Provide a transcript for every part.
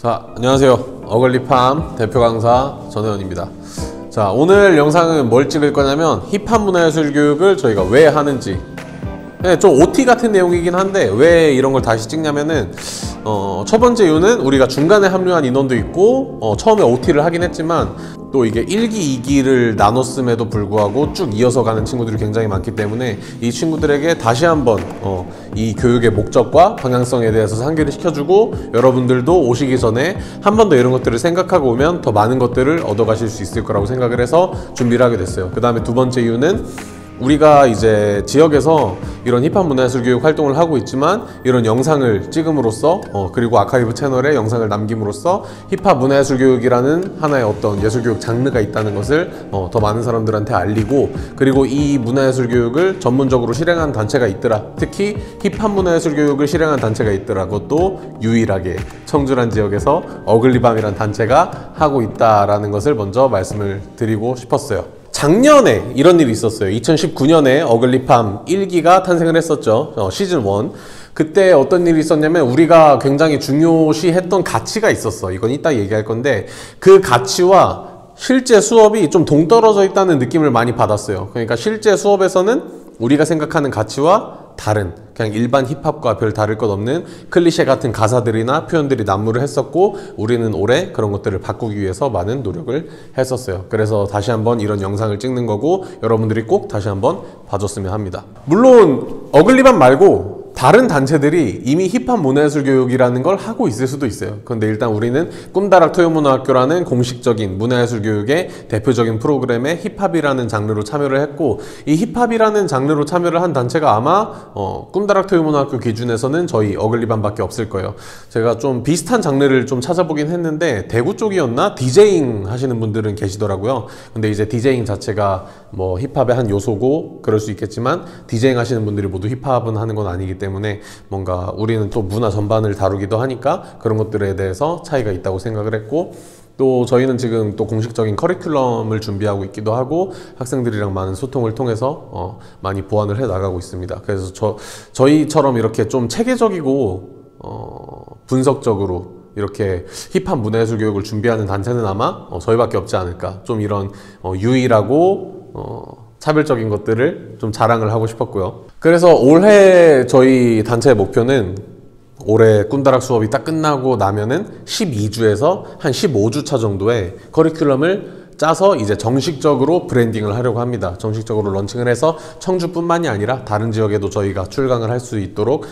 자, 안녕하세요. 어글리팜 대표 강사 전혜원입니다. 자, 오늘 영상은 뭘 찍을 거냐면 힙합 문화예술 교육을 저희가 왜 하는지, 좀 OT 같은 내용이긴 한데 왜 이런 걸 다시 찍냐면은 첫 번째 이유는 우리가 중간에 합류한 인원도 있고 처음에 OT를 하긴 했지만 또 이게 1기, 2기를 나눴음에도 불구하고 쭉 이어서 가는 친구들이 굉장히 많기 때문에 이 친구들에게 다시 한번 이 교육의 목적과 방향성에 대해서 상기를 시켜주고, 여러분들도 오시기 전에 한 번 더 이런 것들을 생각하고 오면 더 많은 것들을 얻어가실 수 있을 거라고 생각을 해서 준비를 하게 됐어요. 그 다음에 두 번째 이유는 우리가 이제 지역에서 이런 힙합 문화예술 교육 활동을 하고 있지만 이런 영상을 찍음으로써 그리고 아카이브 채널에 영상을 남김으로써 힙합 문화예술 교육이라는 하나의 어떤 예술 교육 장르가 있다는 것을 더 많은 사람들한테 알리고, 그리고 이 문화예술 교육을 전문적으로 실행한 단체가 있더라, 특히 힙합 문화예술 교육을 실행한 단체가 있더라, 그것도 유일하게 청주란 지역에서 어글리밤이라는 단체가 하고 있다라는 것을 먼저 말씀을 드리고 싶었어요. 작년에 이런 일이 있었어요. 2019년에 어글리팜 1기가 탄생을 했었죠. 시즌 1. 그때 어떤 일이 있었냐면 우리가 굉장히 중요시했던 가치가 있었어. 이건 이따 얘기할 건데 그 가치와 실제 수업이 좀 동떨어져 있다는 느낌을 많이 받았어요. 그러니까 실제 수업에서는 우리가 생각하는 가치와 다른, 그냥 일반 힙합과 별 다를 것 없는 클리셰 같은 가사들이나 표현들이 난무를 했었고, 우리는 올해 그런 것들을 바꾸기 위해서 많은 노력을 했었어요. 그래서 다시 한번 이런 영상을 찍는 거고, 여러분들이 꼭 다시 한번 봐줬으면 합니다. 물론 어글리밤 말고 다른 단체들이 이미 힙합 문화예술 교육이라는 걸 하고 있을 수도 있어요. 그런데 일단 우리는 꿈다락 토요문화학교라는 공식적인 문화예술 교육의 대표적인 프로그램에 힙합이라는 장르로 참여를 했고, 이 힙합이라는 장르로 참여를 한 단체가 아마 꿈다락 토요문화학교 기준에서는 저희 어글리밤 밖에 없을 거예요. 제가 좀 비슷한 장르를 좀 찾아보긴 했는데 대구 쪽이었나? 디제잉 하시는 분들은 계시더라고요. 근데 이제 디제잉 자체가 뭐 힙합의 한 요소고 그럴 수 있겠지만, 디제잉 하시는 분들이 모두 힙합은 하는 건 아니기 때문에 뭔가 우리는 또 문화 전반을 다루기도 하니까 그런 것들에 대해서 차이가 있다고 생각을 했고, 또 저희는 지금 또 공식적인 커리큘럼을 준비하고 있기도 하고 학생들이랑 많은 소통을 통해서 많이 보완을 해 나가고 있습니다. 그래서 저희처럼 이렇게 좀 체계적이고 분석적으로 이렇게 힙합 문화예술 교육을 준비하는 단체는 아마 저희밖에 없지 않을까. 좀 이런 유일하고 차별적인 것들을 좀 자랑을 하고 싶었고요. 그래서 올해 저희 단체의 목표는 올해 꿈다락 수업이 딱 끝나고 나면은 12주에서 한 15주차 정도의 커리큘럼을 짜서 이제 정식적으로 브랜딩을 하려고 합니다. 정식적으로 런칭을 해서 청주뿐만이 아니라 다른 지역에도 저희가 출강을 할 수 있도록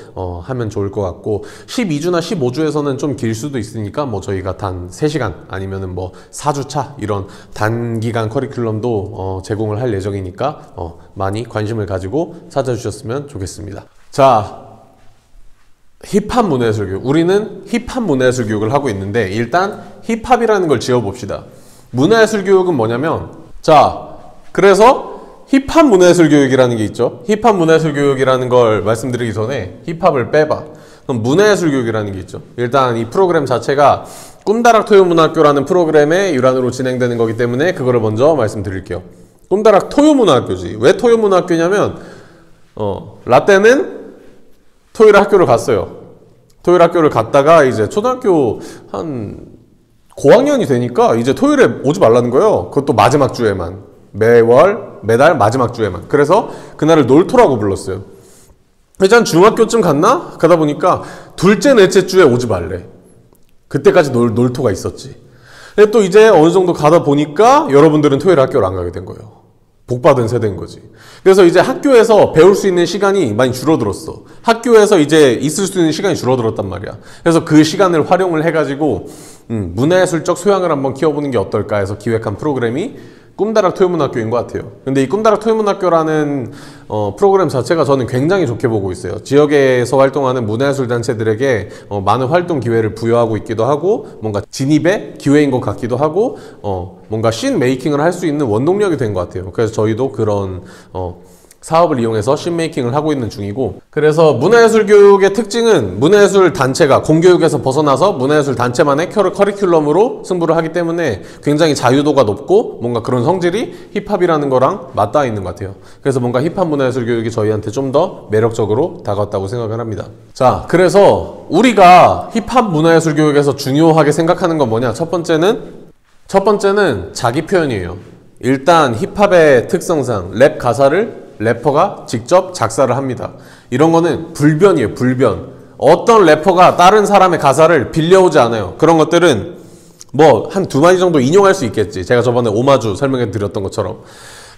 하면 좋을 것 같고, 12주나 15주에서는 좀 길 수도 있으니까 뭐 저희가 단 3시간 아니면은 뭐 4주차 이런 단기간 커리큘럼도 제공을 할 예정이니까 많이 관심을 가지고 찾아주셨으면 좋겠습니다. 자, 힙합 문화예술 교육. 우리는 힙합 문화예술 교육을 하고 있는데 일단 힙합이라는 걸 지어봅시다. 문화예술 교육은 뭐냐면, 자, 그래서 힙합 문화예술 교육이라는 게 있죠. 힙합 문화예술 교육이라는 걸 말씀드리기 전에 힙합을 빼봐. 그럼 문화예술 교육이라는 게 있죠. 일단 이 프로그램 자체가 꿈다락 토요문화학교라는 프로그램의 일환으로 진행되는 거기 때문에 그거를 먼저 말씀드릴게요. 꿈다락 토요문화학교지. 왜 토요문화학교냐면 라떼는 토요일 학교를 갔어요. 토요일 학교를 갔다가 이제 초등학교 한 고학년이 되니까 이제 토요일에 오지 말라는 거예요. 그것도 마지막 주에만. 매달 마지막 주에만. 그래서 그날을 놀토라고 불렀어요. 이제 한 중학교쯤 갔나? 가다 보니까 둘째, 넷째 주에 오지 말래. 그때까지 놀토가 있었지. 근데 또 이제 어느 정도 가다 보니까 여러분들은 토요일 학교를 안 가게 된 거예요. 복받은 세대인 거지. 그래서 이제 학교에서 배울 수 있는 시간이 많이 줄어들었어. 학교에서 이제 있을 수 있는 시간이 줄어들었단 말이야. 그래서 그 시간을 활용을 해가지고 문화예술적 소양을 한번 키워보는 게 어떨까 해서 기획한 프로그램이 꿈다락 토요문학교인 것 같아요. 근데 이 꿈다락 토요문학교라는 프로그램 자체가 저는 굉장히 좋게 보고 있어요. 지역에서 활동하는 문화예술 단체들에게 많은 활동 기회를 부여하고 있기도 하고, 뭔가 진입의 기회인 것 같기도 하고, 뭔가 씬 메이킹을 할 수 있는 원동력이 된 것 같아요. 그래서 저희도 그런 사업을 이용해서 씬 메이킹을 하고 있는 중이고, 그래서 문화예술 교육의 특징은 문화예술 단체가 공교육에서 벗어나서 문화예술 단체만의 커리큘럼으로 승부를 하기 때문에 굉장히 자유도가 높고 뭔가 그런 성질이 힙합이라는 거랑 맞닿아 있는 것 같아요. 그래서 뭔가 힙합 문화예술 교육이 저희한테 좀 더 매력적으로 다가왔다고 생각을 합니다. 자, 그래서 우리가 힙합 문화예술 교육에서 중요하게 생각하는 건 뭐냐? 첫 번째는 자기 표현이에요. 일단 힙합의 특성상 랩 가사를 래퍼가 직접 작사를 합니다. 이런 거는 불변이에요, 불변. 어떤 래퍼가 다른 사람의 가사를 빌려오지 않아요. 그런 것들은 뭐 한 두 마디 정도 인용할 수 있겠지. 제가 저번에 오마주 설명해 드렸던 것처럼.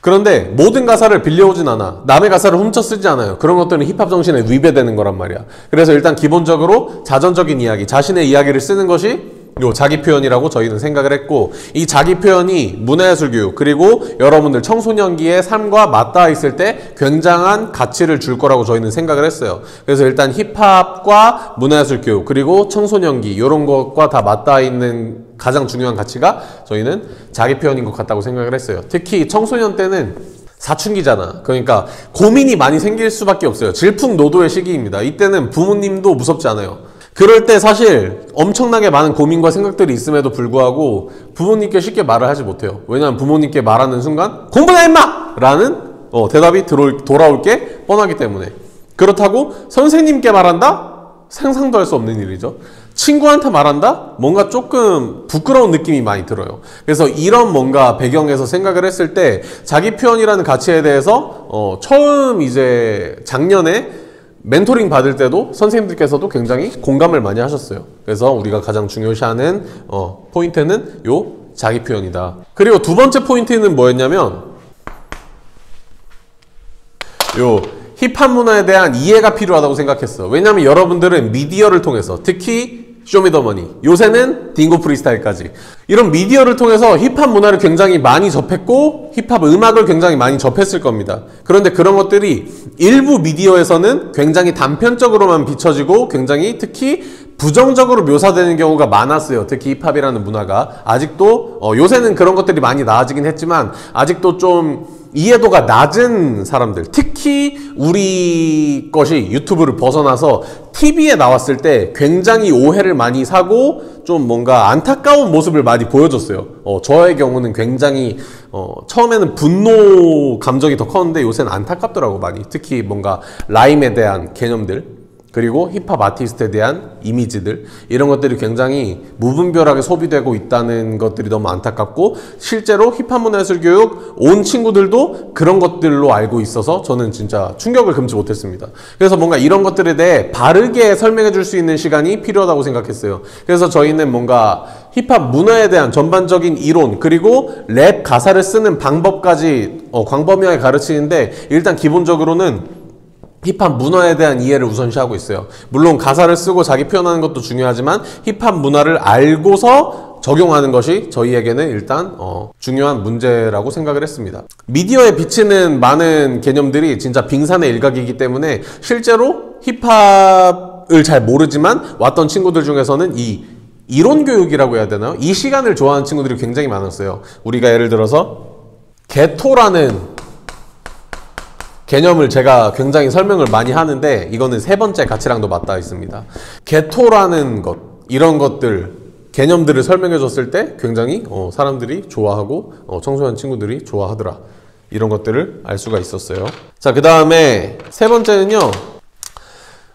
그런데 모든 가사를 빌려오진 않아. 남의 가사를 훔쳐 쓰지 않아요. 그런 것들은 힙합 정신에 위배되는 거란 말이야. 그래서 일단 기본적으로 자전적인 이야기, 자신의 이야기를 쓰는 것이 요 자기 표현이라고 저희는 생각을 했고, 이 자기 표현이 문화예술 교육 그리고 여러분들 청소년기의 삶과 맞닿아 있을 때 굉장한 가치를 줄 거라고 저희는 생각을 했어요. 그래서 일단 힙합과 문화예술 교육 그리고 청소년기 이런 것과 다 맞닿아 있는 가장 중요한 가치가 저희는 자기 표현인 것 같다고 생각을 했어요. 특히 청소년 때는 사춘기잖아. 그러니까 고민이 많이 생길 수밖에 없어요. 질풍노도의 시기입니다. 이때는 부모님도 무섭지 않아요. 그럴 때 사실 엄청나게 많은 고민과 생각들이 있음에도 불구하고 부모님께 쉽게 말을 하지 못해요. 왜냐하면 부모님께 말하는 순간 공부나 임마! 라는 대답이 돌아올 게 뻔하기 때문에. 그렇다고 선생님께 말한다? 상상도 할 수 없는 일이죠. 친구한테 말한다? 뭔가 조금 부끄러운 느낌이 많이 들어요. 그래서 이런 뭔가 배경에서 생각을 했을 때 자기 표현이라는 가치에 대해서 처음 이제 작년에 멘토링 받을 때도 선생님들께서도 굉장히 공감을 많이 하셨어요. 그래서 우리가 가장 중요시하는 포인트는 요 자기 표현이다. 그리고 두 번째 포인트는 뭐였냐면 요 힙합 문화에 대한 이해가 필요하다고 생각했어. 왜냐하면 여러분들은 미디어를 통해서, 특히 쇼미더머니, 요새는 딩고 프리스타일까지 이런 미디어를 통해서 힙합 문화를 굉장히 많이 접했고 힙합 음악을 굉장히 많이 접했을 겁니다. 그런데 그런 것들이 일부 미디어에서는 굉장히 단편적으로만 비춰지고 굉장히 특히 부정적으로 묘사되는 경우가 많았어요. 특히 힙합이라는 문화가 아직도 요새는 그런 것들이 많이 나아지긴 했지만 아직도 좀 이해도가 낮은 사람들, 특히 우리 것이 유튜브를 벗어나서 TV에 나왔을 때 굉장히 오해를 많이 사고 좀 뭔가 안타까운 모습을 많이 보여줬어요. 저의 경우는 굉장히 처음에는 분노 감정이 더 컸는데 요새는 안타깝더라고 많이. 특히 뭔가 라임에 대한 개념들 그리고 힙합 아티스트에 대한 이미지들, 이런 것들이 굉장히 무분별하게 소비되고 있다는 것들이 너무 안타깝고, 실제로 힙합 문화예술 교육 온 친구들도 그런 것들로 알고 있어서 저는 진짜 충격을 금치 못했습니다. 그래서 뭔가 이런 것들에 대해 바르게 설명해 줄 수 있는 시간이 필요하다고 생각했어요. 그래서 저희는 뭔가 힙합 문화에 대한 전반적인 이론 그리고 랩 가사를 쓰는 방법까지 광범위하게 가르치는데, 일단 기본적으로는 힙합 문화에 대한 이해를 우선시하고 있어요. 물론 가사를 쓰고 자기 표현하는 것도 중요하지만 힙합 문화를 알고서 적용하는 것이 저희에게는 일단 중요한 문제라고 생각을 했습니다. 미디어에 비치는 많은 개념들이 진짜 빙산의 일각이기 때문에 실제로 힙합을 잘 모르지만 왔던 친구들 중에서는 이 이론 교육이라고 해야 되나요? 이 시간을 좋아하는 친구들이 굉장히 많았어요. 우리가 예를 들어서 게토라는 개념을 제가 굉장히 설명을 많이 하는데 이거는 세 번째 가치랑도 맞닿아 있습니다. 게토라는 것, 이런 것들, 개념들을 설명해 줬을 때 굉장히 사람들이 좋아하고 청소년 친구들이 좋아하더라. 이런 것들을 알 수가 있었어요. 자, 그 다음에 세 번째는요,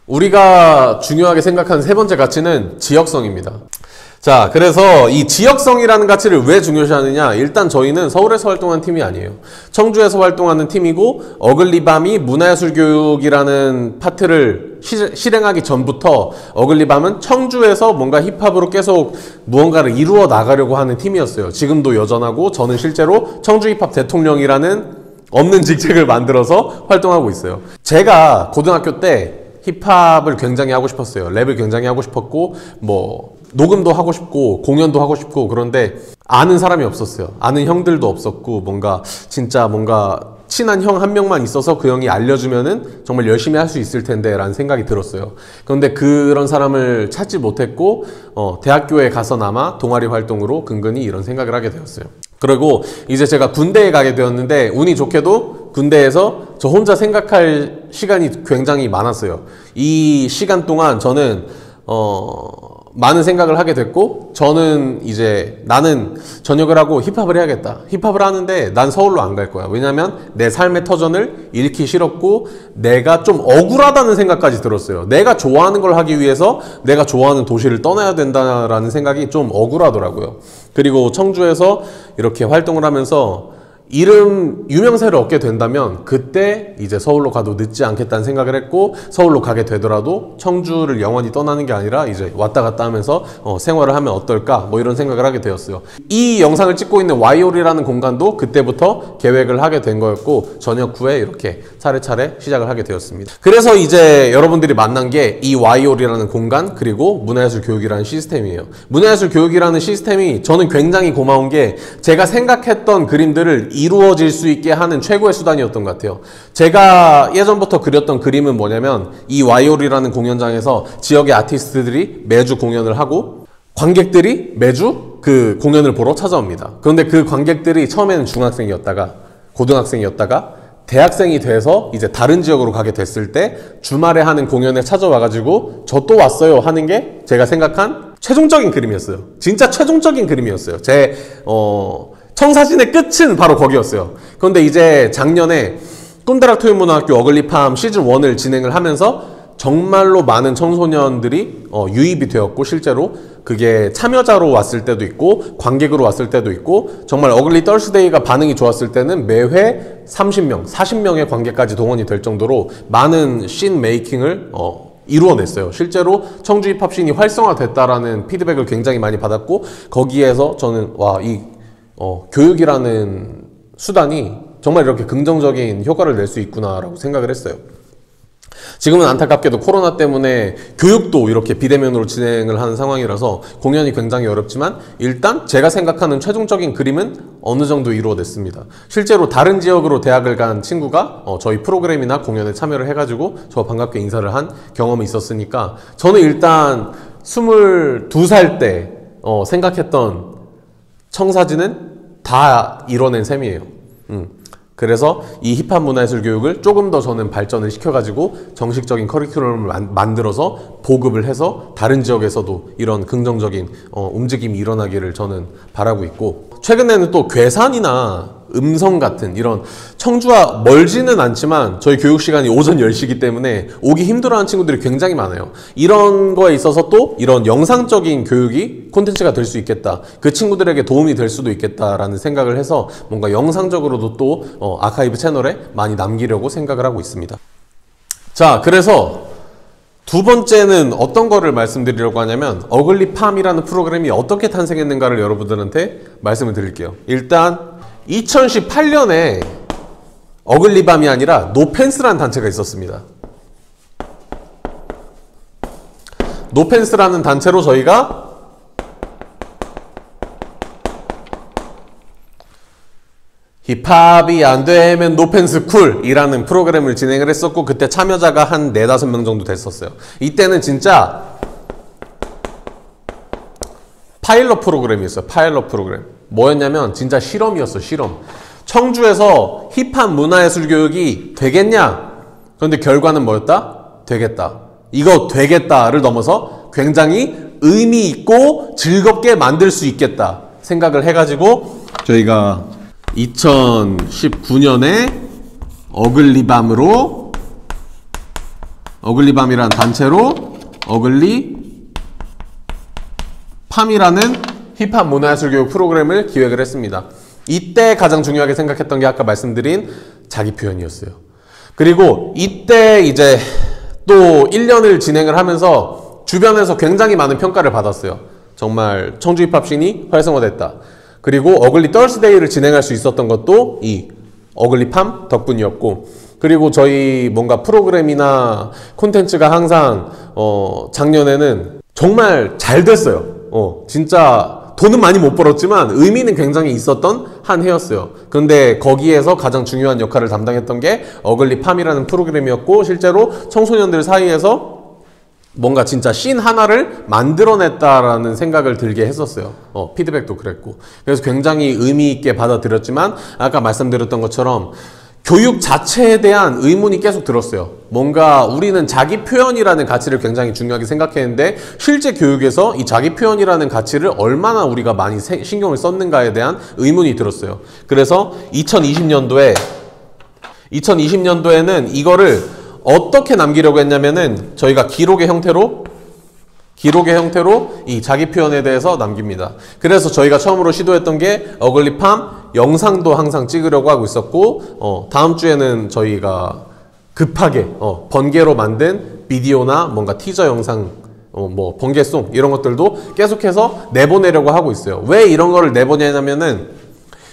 우리가 중요하게 생각하는 세 번째 가치는 지역성입니다. 자, 그래서 이 지역성이라는 가치를 왜 중요시하느냐. 일단 저희는 서울에서 활동하는 팀이 아니에요. 청주에서 활동하는 팀이고, 어글리밤이 문화예술교육이라는 파트를 실행하기 전부터 어글리밤은 청주에서 뭔가 힙합으로 계속 무언가를 이루어 나가려고 하는 팀이었어요. 지금도 여전하고, 저는 실제로 청주 힙합 대통령이라는 없는 직책을 만들어서 활동하고 있어요. 제가 고등학교 때 힙합을 굉장히 하고 싶었어요. 랩을 굉장히 하고 싶었고, 녹음도 하고 싶고 공연도 하고 싶고, 그런데 아는 사람이 없었어요. 아는 형들도 없었고, 진짜 친한 형 한 명만 있어서 그 형이 알려주면은 정말 열심히 할 수 있을 텐데 라는 생각이 들었어요. 그런데 그런 사람을 찾지 못했고 대학교에 가서나마 동아리 활동으로 근근히 이런 생각을 하게 되었어요. 그리고 이제 제가 군대에 가게 되었는데 운이 좋게도 군대에서 저 혼자 생각할 시간이 굉장히 많았어요. 이 시간 동안 저는 많은 생각을 하게 됐고, 저는 이제 나는 전역을 하고 힙합을 해야겠다. 힙합을 하는데 난 서울로 안 갈 거야. 왜냐면 내 삶의 터전을 잃기 싫었고, 내가 좀 억울하다는 생각까지 들었어요. 내가 좋아하는 걸 하기 위해서 내가 좋아하는 도시를 떠나야 된다라는 생각이 좀 억울하더라고요. 그리고 청주에서 이렇게 활동을 하면서 유명세를 얻게 된다면 그때 이제 서울로 가도 늦지 않겠다는 생각을 했고, 서울로 가게 되더라도 청주를 영원히 떠나는 게 아니라 이제 왔다 갔다 하면서 생활을 하면 어떨까, 뭐 이런 생각을 하게 되었어요. 이 영상을 찍고 있는 와이올이라는 공간도 그때부터 계획을 하게 된 거였고, 전역 후에 이렇게 차례차례 시작을 하게 되었습니다. 그래서 이제 여러분들이 만난 게 이 와이올이라는 공간, 그리고 문화예술 교육이라는 시스템이에요. 문화예술 교육이라는 시스템이 저는 굉장히 고마운 게, 제가 생각했던 그림들을 이루어질 수 있게 하는 최고의 수단이었던 것 같아요. 제가 예전부터 그렸던 그림은 뭐냐면, 이 와이올이라는 공연장에서 지역의 아티스트들이 매주 공연을 하고 관객들이 매주 그 공연을 보러 찾아옵니다. 그런데 그 관객들이 처음에는 중학생이었다가 고등학생이었다가 대학생이 돼서 이제 다른 지역으로 가게 됐을 때 주말에 하는 공연에 찾아와가지고 저 또 왔어요 하는 게 제가 생각한 최종적인 그림이었어요. 진짜 최종적인 그림이었어요. 제 청사진의 끝은 바로 거기였어요. 그런데 이제 작년에 꿈다락 토요문화학교 어글리팜 시즌 1을 진행을 하면서 정말로 많은 청소년들이 유입이 되었고, 실제로 그게 참여자로 왔을 때도 있고 관객으로 왔을 때도 있고, 정말 어글리 떨스데이가 반응이 좋았을 때는 매회 30명, 40명의 관객까지 동원이 될 정도로 많은 씬 메이킹을 이루어냈어요. 실제로 청주 힙합 씬이 활성화됐다라는 피드백을 굉장히 많이 받았고, 거기에서 저는 교육이라는 수단이 정말 이렇게 긍정적인 효과를 낼 수 있구나라고 생각을 했어요. 지금은 안타깝게도 코로나 때문에 교육도 이렇게 비대면으로 진행을 하는 상황이라서 공연이 굉장히 어렵지만, 일단 제가 생각하는 최종적인 그림은 어느 정도 이루어냈습니다. 실제로 다른 지역으로 대학을 간 친구가 저희 프로그램이나 공연에 참여를 해가지고 저 반갑게 인사를 한 경험이 있었으니까, 저는 일단 22살 때 생각했던 청사진은 다 이뤄낸 셈이에요. 그래서 이 힙합 문화예술 교육을 조금 더 저는 발전을 시켜가지고 정식적인 커리큘럼을 만들어서 보급을 해서 다른 지역에서도 이런 긍정적인 움직임이 일어나기를 저는 바라고 있고, 최근에는 또 괴산이나 음성 같은 이런 청주와 멀지는 않지만 저희 교육 시간이 오전 10시이기 때문에 오기 힘들어하는 친구들이 굉장히 많아요. 이런 거에 있어서 또 이런 영상적인 교육이 콘텐츠가 될 수 있겠다, 그 친구들에게 도움이 될 수도 있겠다라는 생각을 해서 뭔가 영상적으로도 또 아카이브 채널에 많이 남기려고 생각을 하고 있습니다. 자, 그래서 두 번째는 어떤 거를 말씀드리려고 하냐면, 어글리팜이라는 프로그램이 어떻게 탄생했는가를 여러분들한테 말씀을 드릴게요. 일단 2018년에 어글리밤이 아니라 노펜스라는 단체가 있었습니다. 노펜스라는 단체로 저희가 힙합이 안 되면 노펜스 쿨이라는 프로그램을 진행을 했었고, 그때 참여자가 한 4-5명 정도 됐었어요. 이때는 진짜 파일럿 프로그램이었어요. 파일럿 프로그램. 뭐였냐면 진짜 실험이었어. 실험. 청주에서 힙합 문화예술 교육이 되겠냐? 그런데 결과는 뭐였다? 되겠다. 이거 되겠다를 넘어서 굉장히 의미 있고 즐겁게 만들 수 있겠다 생각을 해가지고, 저희가 2019년에 어글리밤이라는 단체로 어글리팜이라는 힙합 문화예술 교육 프로그램을 기획을 했습니다. 이때 가장 중요하게 생각했던 게 아까 말씀드린 자기 표현이었어요. 그리고 이때 이제 또 1년을 진행을 하면서 주변에서 굉장히 많은 평가를 받았어요. 정말 청주 힙합 씬이 활성화됐다. 그리고 어글리 떨스데이를 진행할 수 있었던 것도 이 어글리팜 덕분이었고, 그리고 저희 뭔가 프로그램이나 콘텐츠가 항상 작년에는 정말 잘 됐어요. 진짜 돈은 많이 못 벌었지만 의미는 굉장히 있었던 한 해였어요. 그런데 거기에서 가장 중요한 역할을 담당했던 게 어글리팜이라는 프로그램이었고, 실제로 청소년들 사이에서 뭔가 진짜 씬 하나를 만들어냈다라는 생각을 들게 했었어요. 피드백도 그랬고. 그래서 굉장히 의미 있게 받아들였지만, 아까 말씀드렸던 것처럼 교육 자체에 대한 의문이 계속 들었어요. 뭔가 우리는 자기 표현이라는 가치를 굉장히 중요하게 생각했는데 실제 교육에서 이 자기 표현이라는 가치를 얼마나 우리가 많이 신경을 썼는가에 대한 의문이 들었어요. 그래서 2020년도에는 이거를 어떻게 남기려고 했냐면은 저희가 기록의 형태로 이 자기 표현에 대해서 남깁니다. 그래서 저희가 처음으로 시도했던 게 어글리팜 영상도 항상 찍으려고 하고 있었고, 다음 주에는 저희가 급하게 번개로 만든 비디오나 뭔가 티저 영상, 뭐 번개송 이런 것들도 계속해서 내보내려고 하고 있어요. 왜 이런 거를 내보내냐면은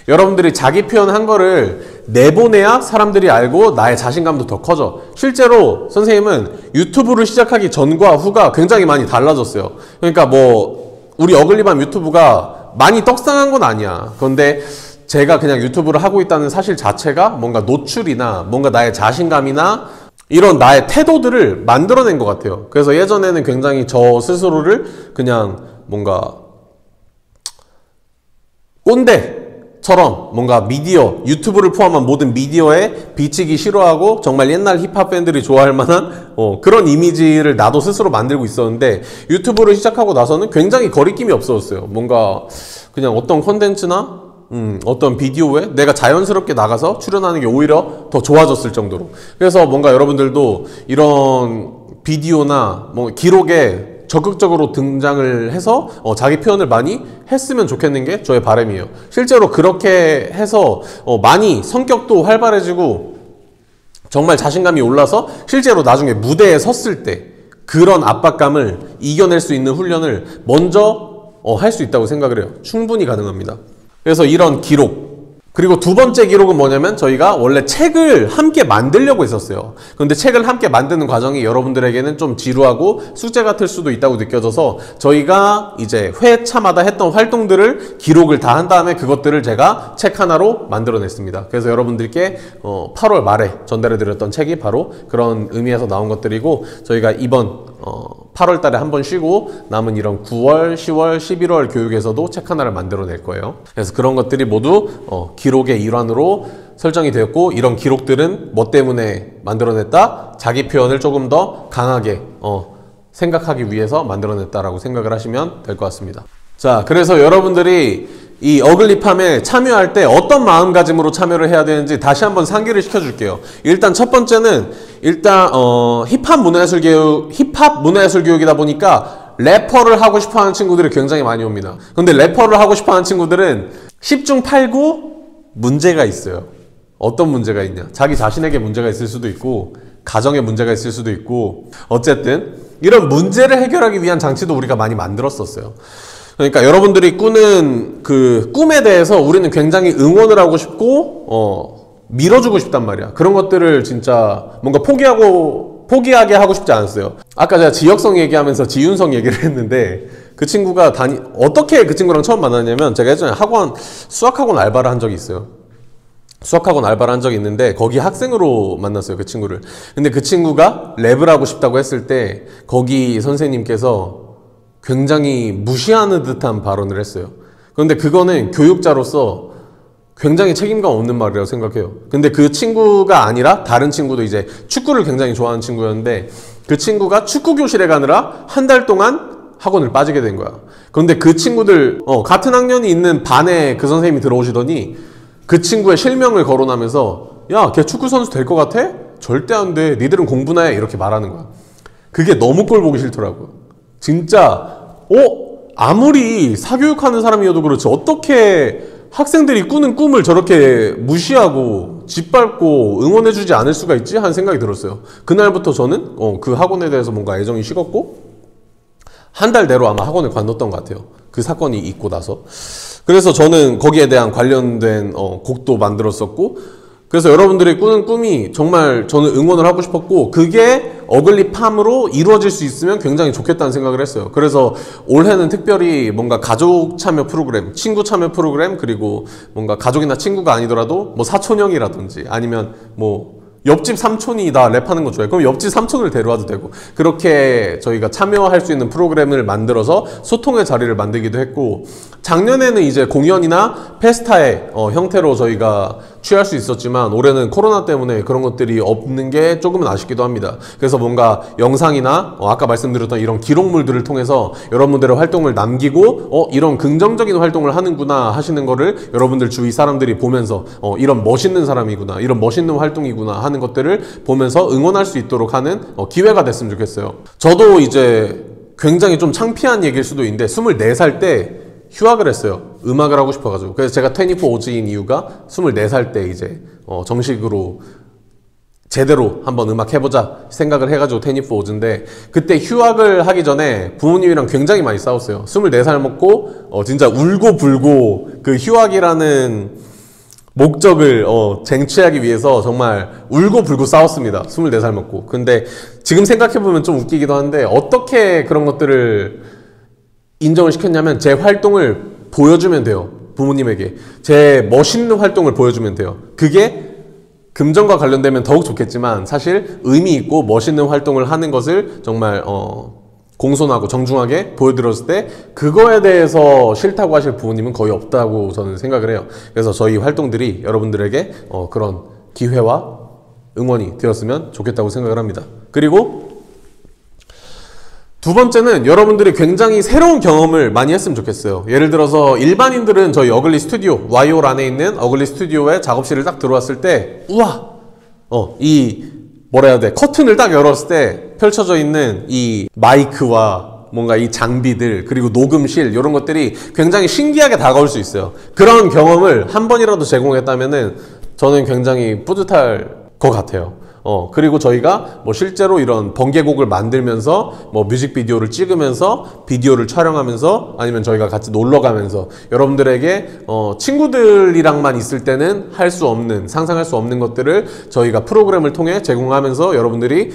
여러분들이 자기 표현한 거를 내보내야 사람들이 알고 나의 자신감도 더 커져. 실제로 선생님은 유튜브를 시작하기 전과 후가 굉장히 많이 달라졌어요. 그러니까 뭐 우리 어글리밤 유튜브가 많이 떡상한 건 아니야. 그런데 제가 그냥 유튜브를 하고 있다는 사실 자체가 뭔가 노출이나 뭔가 나의 자신감이나 이런 나의 태도들을 만들어낸 것 같아요. 그래서 예전에는 굉장히 저 스스로를 그냥 뭔가 꼰대처럼 뭔가 미디어, 유튜브를 포함한 모든 미디어에 비치기 싫어하고 정말 옛날 힙합 팬들이 좋아할 만한 그런 이미지를 나도 스스로 만들고 있었는데 유튜브를 시작하고 나서는 굉장히 거리낌이 없어졌어요. 뭔가 그냥 어떤 컨텐츠나 어떤 비디오에 내가 자연스럽게 나가서 출연하는 게 오히려 더 좋아졌을 정도로. 그래서 뭔가 여러분들도 이런 비디오나 뭐 기록에 적극적으로 등장을 해서 자기 표현을 많이 했으면 좋겠는 게 저의 바람이에요. 실제로 그렇게 해서 많이 성격도 활발해지고 정말 자신감이 올라서 실제로 나중에 무대에 섰을 때 그런 압박감을 이겨낼 수 있는 훈련을 먼저 할 수 있다고 생각을 해요. 충분히 가능합니다. 그래서 이런 기록, 그리고 두 번째 기록은 뭐냐면 저희가 원래 책을 함께 만들려고 했었어요. 그런데 책을 함께 만드는 과정이 여러분들에게는 좀 지루하고 숙제 같을 수도 있다고 느껴져서 저희가 이제 회차마다 했던 활동들을 기록을 다 한 다음에 그것들을 제가 책 하나로 만들어냈습니다. 그래서 여러분들께 8월 말에 전달해드렸던 책이 바로 그런 의미에서 나온 것들이고, 저희가 이번 8월 달에 한 번 쉬고 남은 이런 9월, 10월, 11월 교육에서도 책 하나를 만들어낼 거예요. 그래서 그런 것들이 모두 기록의 일환으로 설정이 되었고, 이런 기록들은 뭐 때문에 만들어냈다? 자기 표현을 조금 더 강하게 생각하기 위해서 만들어냈다라고 생각을 하시면 될 것 같습니다. 자, 그래서 여러분들이 이 어글리팜에 참여할 때 어떤 마음가짐으로 참여를 해야 되는지 다시 한번 상기를 시켜줄게요. 일단 첫 번째는 힙합 문화예술 교육이다 보니까 래퍼를 하고 싶어하는 친구들이 굉장히 많이 옵니다. 근데 래퍼를 하고 싶어하는 친구들은 10중 8구 문제가 있어요. 어떤 문제가 있냐? 자기 자신에게 문제가 있을 수도 있고 가정에 문제가 있을 수도 있고, 어쨌든 이런 문제를 해결하기 위한 장치도 우리가 많이 만들었었어요. 그러니까 여러분들이 꾸는 그 꿈에 대해서 우리는 굉장히 응원을 하고 싶고 밀어주고 싶단 말이야. 그런 것들을 진짜 뭔가 포기하게 하고 싶지 않았어요. 아까 제가 지역성 얘기하면서 지윤성 얘기를 했는데, 그 친구가 어떻게 그 친구랑 처음 만났냐면, 제가 예전에 수학학원 알바를 한 적이 있어요. 수학학원 알바를 한 적이 있는데 거기 학생으로 만났어요, 그 친구를. 근데 그 친구가 랩을 하고 싶다고 했을 때 거기 선생님께서 굉장히 무시하는 듯한 발언을 했어요. 그런데 그거는 교육자로서 굉장히 책임감 없는 말이라고 생각해요. 근데 그 친구가 아니라 다른 친구도 이제 축구를 굉장히 좋아하는 친구였는데, 그 친구가 축구 교실에 가느라 한 달 동안 학원을 빠지게 된 거야. 그런데 그 친구들 같은 학년이 있는 반에 그 선생님이 들어오시더니 그 친구의 실명을 거론하면서 야, 걔 축구 선수 될 것 같아? 절대 안 돼. 니들은 공부나 해. 이렇게 말하는 거야. 그게 너무 꼴 보기 싫더라고요. 진짜 아무리 사교육하는 사람이어도 그렇지 어떻게 학생들이 꾸는 꿈을 저렇게 무시하고 짓밟고 응원해주지 않을 수가 있지? 하는 생각이 들었어요. 그날부터 저는 그 학원에 대해서 뭔가 애정이 식었고 한 달 내로 아마 학원을 관뒀던 것 같아요. 그 사건이 있고 나서. 그래서 저는 거기에 대한 관련된 곡도 만들었었고, 그래서 여러분들이 꾸는 꿈이 정말 저는 응원을 하고 싶었고, 그게 어글리팜으로 이루어질 수 있으면 굉장히 좋겠다는 생각을 했어요. 그래서 올해는 특별히 뭔가 가족 참여 프로그램, 친구 참여 프로그램, 그리고 뭔가 가족이나 친구가 아니더라도 뭐 사촌형이라든지 아니면 뭐 옆집 삼촌이 나 랩하는 거 좋아해. 그럼 옆집 삼촌을 데려와도 되고, 그렇게 저희가 참여할 수 있는 프로그램을 만들어서 소통의 자리를 만들기도 했고, 작년에는 이제 공연이나 페스타의 형태로 저희가 취할 수 있었지만 올해는 코로나 때문에 그런 것들이 없는 게 조금은 아쉽기도 합니다. 그래서 뭔가 영상이나 아까 말씀드렸던 이런 기록물들을 통해서 여러분들의 활동을 남기고 이런 긍정적인 활동을 하는구나 하시는 거를 여러분들 주위 사람들이 보면서 이런 멋있는 사람이구나, 이런 멋있는 활동이구나 하는 것들을 보면서 응원할 수 있도록 하는 기회가 됐으면 좋겠어요. 저도 이제 굉장히 좀 창피한 얘기일 수도 있는데 24살 때 휴학을 했어요. 음악을 하고 싶어가지고. 그래서 제가 24오즈인 이유가 24살 때 이제 정식으로 제대로 한번 음악 해보자 생각을 해가지고 24오즈인데, 그때 휴학을 하기 전에 부모님이랑 굉장히 많이 싸웠어요. 24살 먹고 진짜 울고 불고 그 휴학이라는 목적을 쟁취하기 위해서 정말 울고 불고 싸웠습니다. 24살 먹고. 근데 지금 생각해보면 좀 웃기기도 한데, 어떻게 그런 것들을 인정을 시켰냐면 제 활동을 보여주면 돼요. 부모님에게 제 멋있는 활동을 보여주면 돼요. 그게 금전과 관련되면 더욱 좋겠지만 사실 의미 있고 멋있는 활동을 하는 것을 정말 공손하고 정중하게 보여드렸을 때 그거에 대해서 싫다고 하실 부모님은 거의 없다고 저는 생각을 해요. 그래서 저희 활동들이 여러분들에게 그런 기회와 응원이 되었으면 좋겠다고 생각을 합니다. 그리고 두 번째는 여러분들이 굉장히 새로운 경험을 많이 했으면 좋겠어요. 예를 들어서 일반인들은 저희 어글리 스튜디오, YOL 안에 있는 어글리 스튜디오의 작업실을 딱 들어왔을 때 우와! 뭐라 해야 돼? 커튼을 딱 열었을 때 펼쳐져 있는 이 마이크와 뭔가 이 장비들, 그리고 녹음실, 이런 것들이 굉장히 신기하게 다가올 수 있어요. 그런 경험을 한 번이라도 제공했다면은 저는 굉장히 뿌듯할 것 같아요. 그리고 저희가 뭐 실제로 이런 번개곡을 만들면서 뭐 뮤직비디오를 찍으면서 비디오를 촬영하면서 아니면 저희가 같이 놀러 가면서 여러분들에게 친구들이랑만 있을 때는 할 수 없는, 상상할 수 없는 것들을 저희가 프로그램을 통해 제공하면서 여러분들이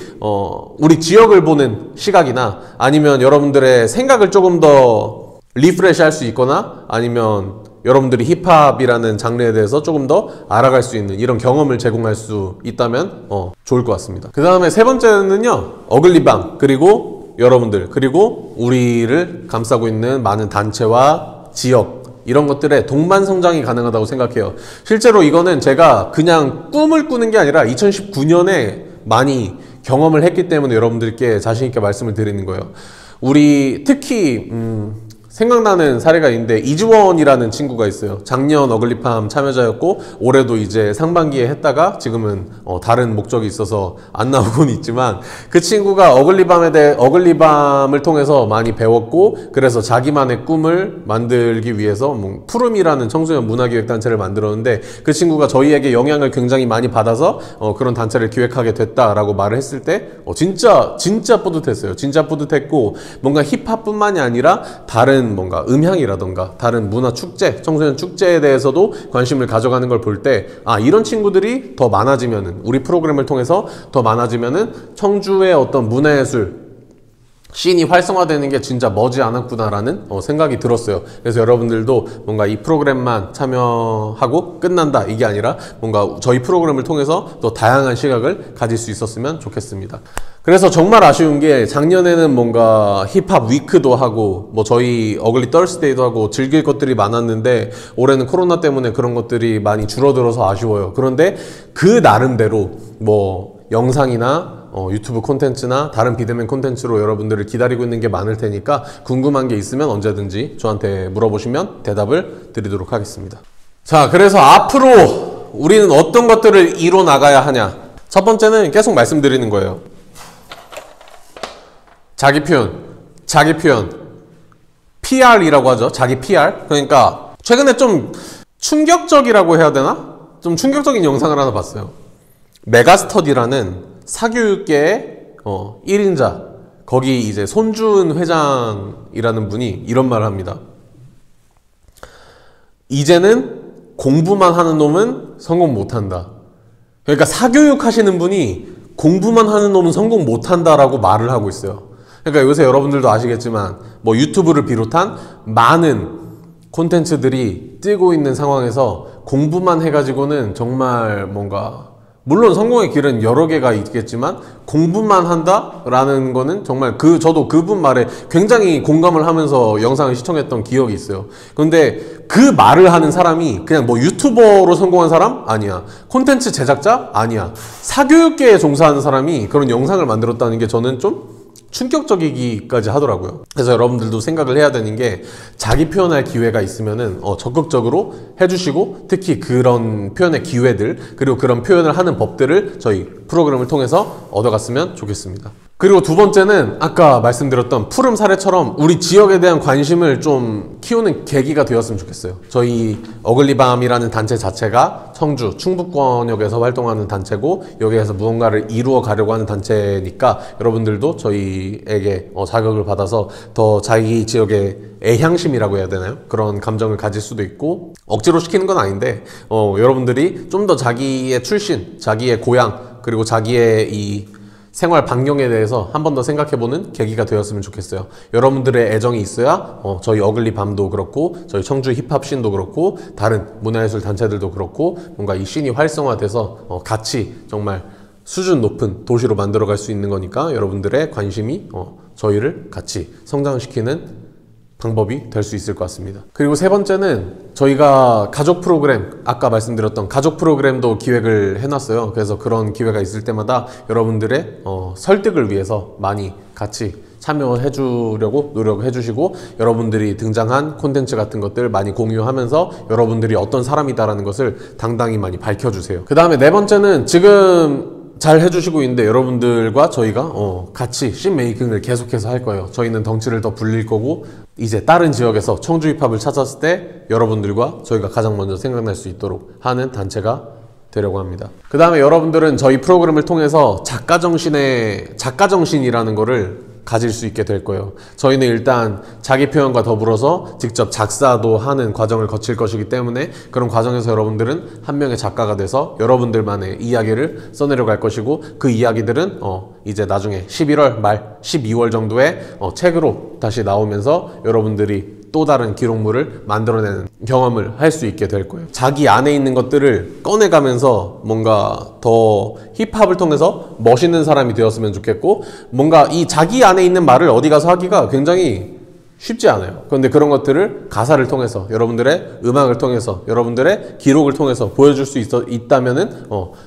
우리 지역을 보는 시각이나 아니면 여러분들의 생각을 조금 더 리프레시 할 수 있거나 아니면 여러분들이 힙합이라는 장르에 대해서 조금 더 알아갈 수 있는 이런 경험을 제공할 수 있다면 좋을 것 같습니다. 그 다음에 세 번째는요, 어글리밤, 그리고 여러분들, 그리고 우리를 감싸고 있는 많은 단체와 지역, 이런 것들의 동반 성장이 가능하다고 생각해요. 실제로 이거는 제가 그냥 꿈을 꾸는 게 아니라 2019년에 많이 경험을 했기 때문에 여러분들께 자신 있게 말씀을 드리는 거예요. 우리 특히 생각나는 사례가 있는데, 이주원이라는 친구가 있어요. 작년 어글리팜 참여자였고 올해도 이제 상반기에 했다가 지금은 다른 목적이 있어서 안 나오고는 있지만, 그 친구가 어글리밤을 통해서 많이 배웠고, 그래서 자기만의 꿈을 만들기 위해서 푸름이라는 청소년 문화기획단체를 만들었는데, 그 친구가 저희에게 영향을 굉장히 많이 받아서 그런 단체를 기획하게 됐다라고 말을 했을 때 진짜 뿌듯했어요. 진짜 뿌듯했고, 뭔가 힙합뿐만이 아니라 다른 뭔가 음향이라던가 다른 문화 축제, 청소년 축제에 대해서도 관심을 가져가는 걸 볼 때, 이런 친구들이 더 많아지면은, 우리 프로그램을 통해서 더 많아지면은 청주의 어떤 문화예술 씬이 활성화되는 게 진짜 머지않았구나라는 생각이 들었어요. 그래서 여러분들도 뭔가 이 프로그램만 참여하고 끝난다, 이게 아니라 뭔가 저희 프로그램을 통해서 또 다양한 시각을 가질 수 있었으면 좋겠습니다. 그래서 정말 아쉬운 게, 작년에는 뭔가 힙합 위크도 하고 뭐 저희 어글리 떨스데이도 하고 즐길 것들이 많았는데, 올해는 코로나 때문에 그런 것들이 많이 줄어들어서 아쉬워요. 그런데 그 나름대로 뭐 영상이나 유튜브 콘텐츠나 다른 비대면 콘텐츠로 여러분들을 기다리고 있는 게 많을 테니까, 궁금한 게 있으면 언제든지 저한테 물어보시면 대답을 드리도록 하겠습니다. 자, 그래서 앞으로 우리는 어떤 것들을 이뤄 나가야 하냐. 첫 번째는 계속 말씀드리는 거예요. 자기 표현. PR이라고 하죠. 자기 PR. 그러니까 최근에 좀 충격적이라고 해야 되나? 좀 충격적인 영상을 하나 봤어요. 메가스터디라는 사교육계의 1인자, 거기 이제 손준 회장이라는 분이 이런 말을 합니다. 이제는 공부만 하는 놈은 성공 못한다. 그러니까 사교육 하시는 분이 공부만 하는 놈은 성공 못한다라고 말을 하고 있어요. 그러니까 요새 여러분들도 아시겠지만 뭐 유튜브를 비롯한 많은 콘텐츠들이 뜨고 있는 상황에서 공부만 해가지고는 정말 뭔가 물론 성공의 길은 여러 개가 있겠지만 공부만 한다라는 거는 정말 저도 그분 말에 굉장히 공감을 하면서 영상을 시청했던 기억이 있어요. 그런데 그 말을 하는 사람이 그냥 뭐 유튜버로 성공한 사람? 아니야. 콘텐츠 제작자? 아니야. 사교육계에 종사하는 사람이 그런 영상을 만들었다는 게 저는 좀 충격적이기까지 하더라고요. 그래서 여러분들도 생각을 해야 되는 게 자기 표현할 기회가 있으면은 적극적으로 해주시고, 특히 그런 표현의 기회들 그리고 그런 표현을 하는 법들을 저희 프로그램을 통해서 얻어갔으면 좋겠습니다. 그리고 두 번째는 아까 말씀드렸던 푸름 사례처럼 우리 지역에 대한 관심을 좀 키우는 계기가 되었으면 좋겠어요. 저희 어글리밤이라는 단체 자체가 청주 충북권역에서 활동하는 단체고, 여기에서 무언가를 이루어 가려고 하는 단체니까 여러분들도 저희에게 자극을 받아서 더 자기 지역의 애향심이라고 해야 되나요? 그런 감정을 가질 수도 있고, 억지로 시키는 건 아닌데 여러분들이 좀 더 자기의 출신, 자기의 고향, 그리고 자기의 이 생활 반경에 대해서 한 번 더 생각해보는 계기가 되었으면 좋겠어요. 여러분들의 애정이 있어야 저희 어글리밤도 그렇고, 저희 청주 힙합씬도 그렇고, 다른 문화예술 단체들도 그렇고, 뭔가 이 씬이 활성화돼서 같이 정말 수준 높은 도시로 만들어갈 수 있는 거니까, 여러분들의 관심이 저희를 같이 성장시키는 방법이 될 수 있을 것 같습니다. 그리고 세 번째는 저희가 가족 프로그램, 아까 말씀드렸던 가족 프로그램도 기획을 해놨어요. 그래서 그런 기회가 있을 때마다 여러분들의 설득을 위해서 많이 같이 참여해 주려고 노력해 주시고, 여러분들이 등장한 콘텐츠 같은 것들 많이 공유하면서 여러분들이 어떤 사람이다라는 것을 당당히 많이 밝혀주세요. 그 다음에 네 번째는 지금 잘 해주시고 있는데 여러분들과 저희가 같이 씬 메이킹을 계속해서 할 거예요. 저희는 덩치를 더 불릴 거고, 이제 다른 지역에서 청주 힙합을 찾았을 때 여러분들과 저희가 가장 먼저 생각날 수 있도록 하는 단체가 되려고 합니다. 그 다음에 여러분들은 저희 프로그램을 통해서 작가정신이라는 거를 가질 수 있게 될 거예요. 저희는 일단 자기 표현과 더불어서 직접 작사도 하는 과정을 거칠 것이기 때문에, 그런 과정에서 여러분들은 한 명의 작가가 돼서 여러분들만의 이야기를 써내려 갈 것이고, 그 이야기들은 이제 나중에 11월 말 12월 정도에 책으로 다시 나오면서 여러분들이 또 다른 기록물을 만들어내는 경험을 할 수 있게 될 거예요. 자기 안에 있는 것들을 꺼내가면서 뭔가 더 힙합을 통해서 멋있는 사람이 되었으면 좋겠고, 뭔가 이 자기 안에 있는 말을 어디 가서 하기가 굉장히 쉽지 않아요. 그런데 그런 것들을 가사를 통해서, 여러분들의 음악을 통해서, 여러분들의 기록을 통해서 보여줄 수 있다면은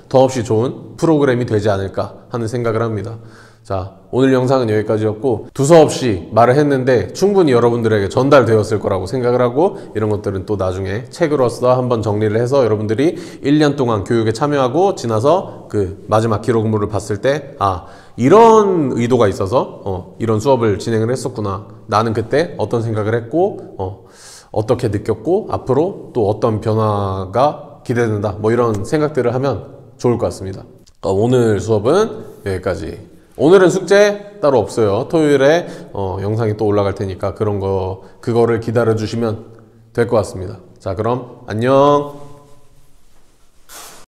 더없이 좋은 프로그램이 되지 않을까 하는 생각을 합니다. 자, 오늘 영상은 여기까지였고, 두서없이 말을 했는데 충분히 여러분들에게 전달되었을 거라고 생각을 하고, 이런 것들은 또 나중에 책으로서 한번 정리를 해서 여러분들이 1년 동안 교육에 참여하고 지나서 그 마지막 기록물을 봤을 때, 이런 의도가 있어서 이런 수업을 진행을 했었구나, 나는 그때 어떤 생각을 했고 어떻게 느꼈고 앞으로 또 어떤 변화가 기대된다, 뭐 이런 생각들을 하면 좋을 것 같습니다. 오늘 수업은 여기까지. 오늘은 숙제 따로 없어요. 토요일에 영상이 또 올라갈 테니까 그거를 기다려 주시면 될 것 같습니다. 자, 그럼 안녕.